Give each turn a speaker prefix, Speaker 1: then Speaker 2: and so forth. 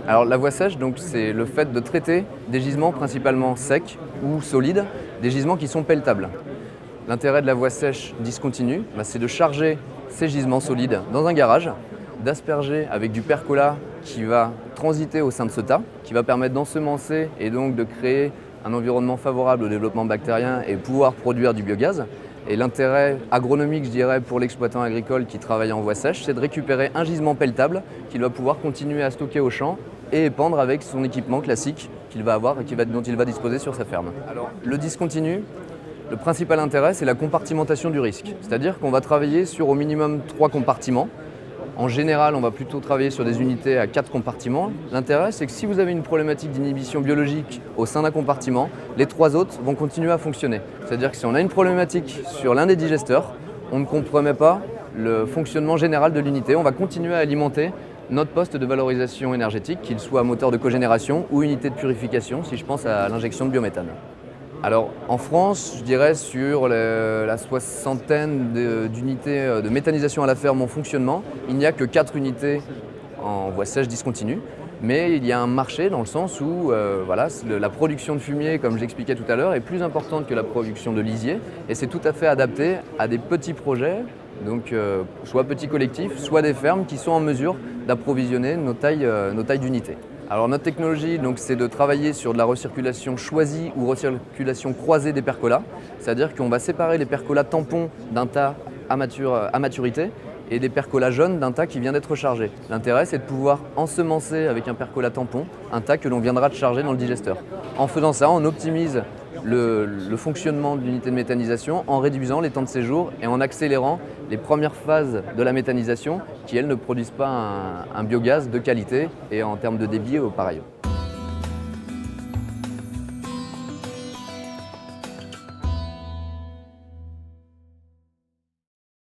Speaker 1: Alors la voie sèche, donc, c'est le fait de traiter des gisements principalement secs ou solides, des gisements qui sont pelletables. L'intérêt de la voie sèche discontinue, c'est de charger ces gisements solides dans un garage, d'asperger avec du percolat qui va transiter au sein de ce tas, qui va permettre d'ensemencer et donc de créer un environnement favorable au développement bactérien et pouvoir produire du biogaz. Et l'intérêt agronomique, je dirais, pour l'exploitant agricole qui travaille en voie sèche, c'est de récupérer un gisement pelletable qu'il va pouvoir continuer à stocker au champ et épandre avec son équipement classique qu'il va avoir et dont il va disposer sur sa ferme. Alors, le discontinu, le principal intérêt, c'est la compartimentation du risque. C'est-à-dire qu'on va travailler sur au minimum 3 compartiments. En général, on va plutôt travailler sur des unités à 4 compartiments. L'intérêt, c'est que si vous avez une problématique d'inhibition biologique au sein d'un compartiment, les 3 autres vont continuer à fonctionner. C'est-à-dire que si on a une problématique sur l'un des digesteurs, on ne compromet pas le fonctionnement général de l'unité. On va continuer à alimenter notre poste de valorisation énergétique, qu'il soit moteur de cogénération ou unité de purification, si je pense à l'injection de biométhane. Alors en France, je dirais sur la soixantaine d'unités de méthanisation à la ferme en fonctionnement, il n'y a que 4 unités en voie sèche discontinue. Mais il y a un marché dans le sens où la production de fumier, comme j'expliquais tout à l'heure, est plus importante que la production de lisier. Et c'est tout à fait adapté à des petits projets, donc soit petits collectifs, soit des fermes qui sont en mesure d'approvisionner nos tailles d'unités. Alors notre technologie, c'est de travailler sur de la recirculation choisie ou recirculation croisée des percolats. C'est-à-dire qu'on va séparer les percolats tampons d'un tas à maturité et des percolats jeunes d'un tas qui vient d'être chargé. L'intérêt, c'est de pouvoir ensemencer avec un percolat tampon un tas que l'on viendra de charger dans le digesteur. En faisant ça, on optimise le fonctionnement de l'unité de méthanisation en réduisant les temps de séjour et en accélérant les premières phases de la méthanisation qui, elles, ne produisent pas un biogaz de qualité et en termes de débit, pareil.